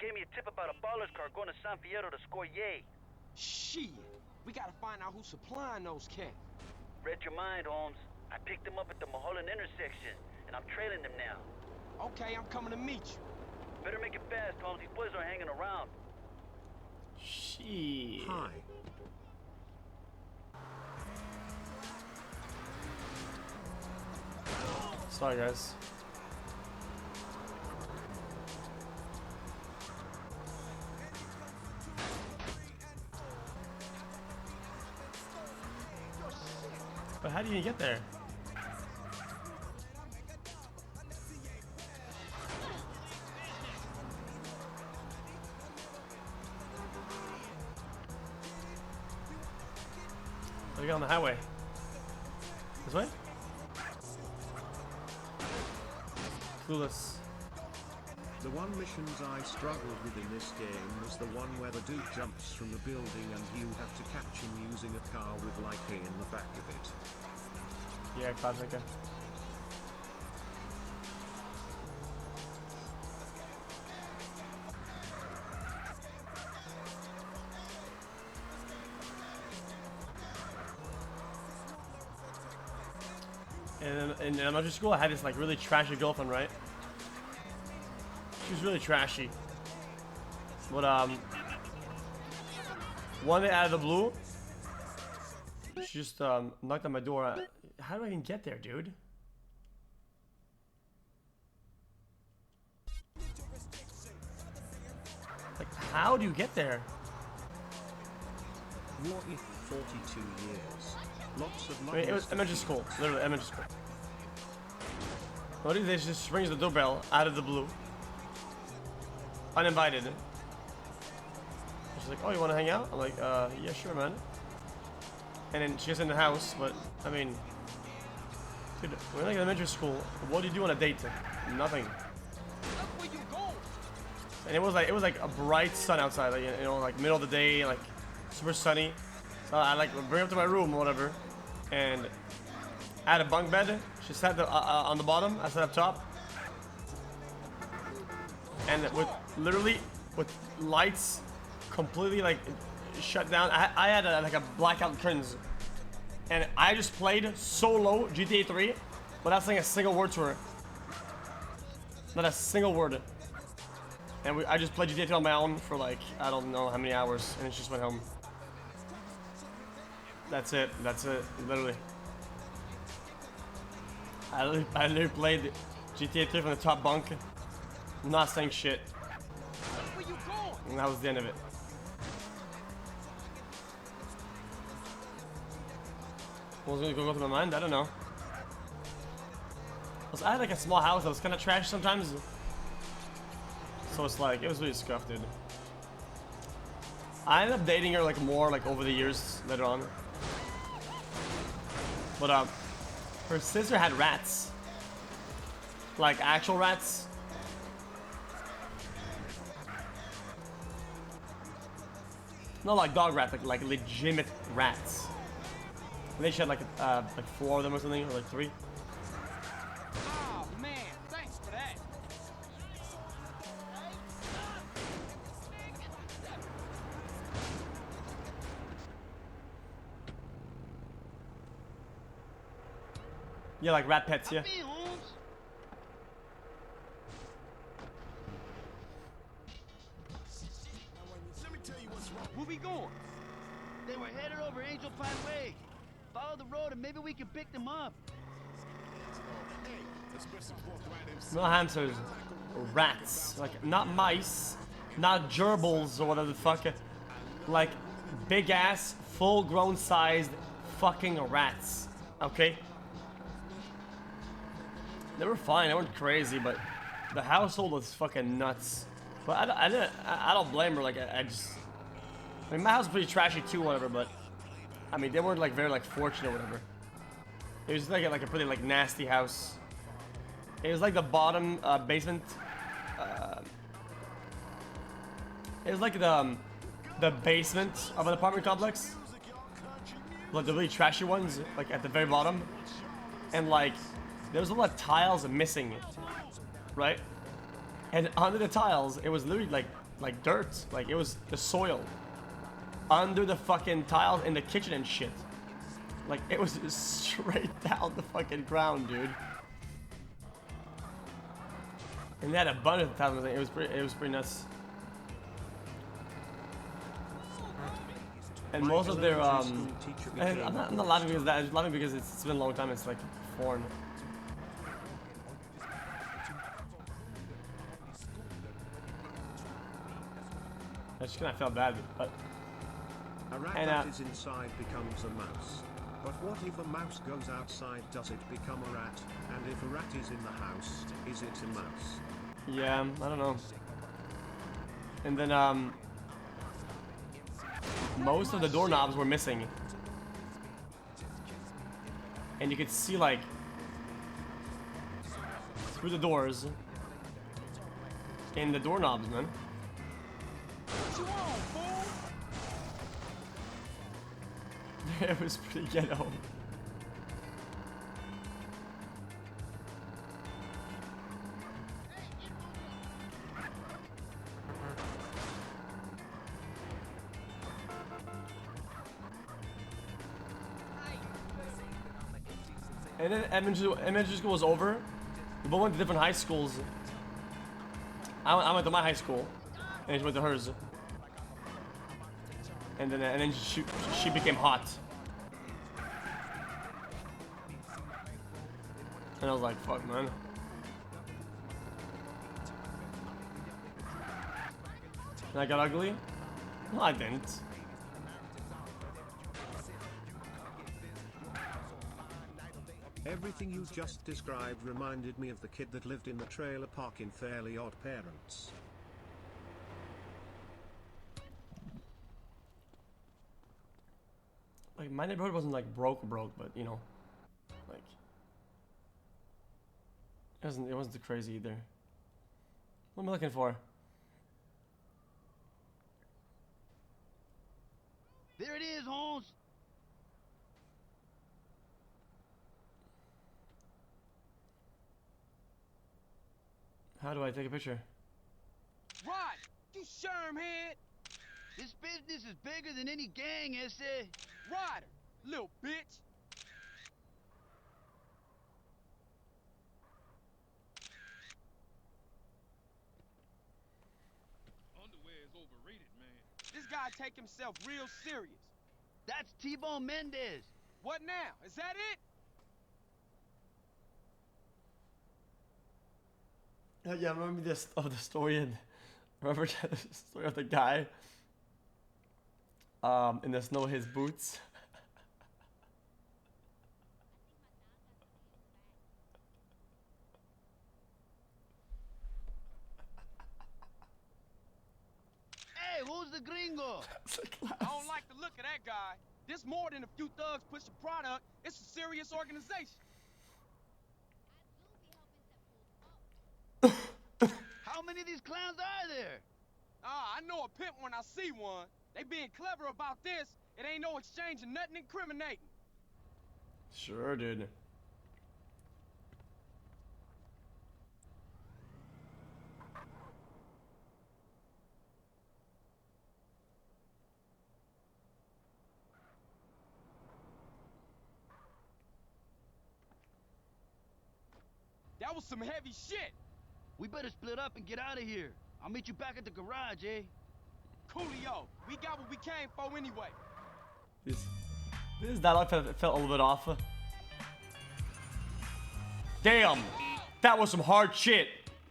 gave me a tip about a baller's car going to San Fierro to score yay. Shit, we gotta find out who's supplying those cats. Read your mind, Holmes. I picked them up at the Mulholland intersection, and I'm trailing them now. Okay, I'm coming to meet you. Better make it fast, Holmes. These boys are hanging around. Shit. Hi. Sorry, guys. But how do you get there? How do you get on the highway? This way? Clueless. The one missions I struggled with in this game was the one where the dude jumps from the building and you have to catch him using a car with Likey in the back of it. Yeah, classic. And in elementary school, I had this like really trashy girlfriend, right? She was really trashy. But one day out of the blue, she just knocked on my door. How do I even get there, dude? Like, how do you get there? What if 42 years? Lots of I mean, it was elementary school, literally elementary school. What if they just rings the doorbell out of the blue, uninvited? She's like, "Oh, you want to hang out?" I'm like, "Yeah, sure, man." And then she gets in the house, but I mean, dude, we're like elementary school. What do you do on a date? Nothing. And it was like a bright sun outside, like, you know, like middle of the day, like super sunny. So I like bring her up to my room or whatever, and I had a bunk bed. She sat on the bottom. I sat up top, and with literally with lights completely like shut down. I had like a blackout curtains, and I just played solo GTA 3 without saying a single word to her. Not a single word. And I just played GTA 3 on my own for like I don't know how many hours, and then she just went home. That's it. That's it. Literally. I literally played GTA 3 from the top bunk, not saying shit. And that was the end of it. What was gonna go through my mind? I don't know. I had like a small house that was kind of trash sometimes. So it's like, it was really scuffed, dude. I ended up dating her like more like over the years later on. But her sister had rats. Like actual rats. Not like dog rats, like legitimate rats. I think she had like 4 of them or something, or like 3. Oh man, thanks for that. Yeah, like rat pets, yeah. Where we going? They were headed over Angel Pine Way. Follow the road and maybe we can pick them up. No hamsters, rats. Like, not mice, not gerbils or whatever the fuck. Like, big ass, full grown sized fucking rats. Okay? They were fine, they weren't crazy, but the household was fucking nuts. But I don't blame her, like, I mean, my house was pretty trashy too, whatever, but I mean, they weren't like very like fortunate or whatever. It was like a pretty like nasty house. It was like the bottom basement. It was like the basement of an apartment complex, like the really trashy ones, like at the very bottom, and like there was a lot of tiles missing, right? And under the tiles, it was literally like dirt. Like it was the soil. Under the fucking tiles in the kitchen and shit. Like it was just straight down the fucking ground, dude. And they had a bunch of tiles. It was pretty nuts. And most of their and I'm not laughing because of that. I'm just laughing because it's been a long time. It's like foreign. I just kind of felt bad, but. A rat that is inside becomes a mouse. But what if a mouse goes outside? Does it become a rat? And if a rat is in the house, is it a mouse? Yeah, I don't know. And then most of the doorknobs were missing. And you could see like through the doors in the doorknobs, man. It was pretty ghetto. And then elementary school was over. We both went to different high schools. I went to my high school, and she went to hers. And then she became hot. And I was like, fuck, man. And I got ugly? No, I didn't. Everything you just described reminded me of the kid that lived in the trailer park in Fairly Odd Parents. Like, my neighborhood wasn't like broke, but you know, like it wasn't too crazy either. What am I looking for? There it is, Holmes. How do I take a picture? Rod, you shermhead. This business is bigger than any gang, ese. Ryder, little bitch. Underwear is overrated, man. This guy take himself real serious. That's T-Bone Mendez. What now? Is that it? Yeah, remember this of the story and remember the story of the guy in the snow, his boots. Hey, who's the gringo? I don't like the look of that guy. This more than a few thugs push a product. It's a serious organization. How many of these clowns are there? I know a pimp when I see one. They being clever about this. It ain't no exchange of nothing incriminating. Sure, dude. That was some heavy shit. We better split up and get out of here. I'll meet you back at the garage, eh? Coolio, we got what we came for anyway. This dialogue felt a little bit off. Damn, that was some hard shit.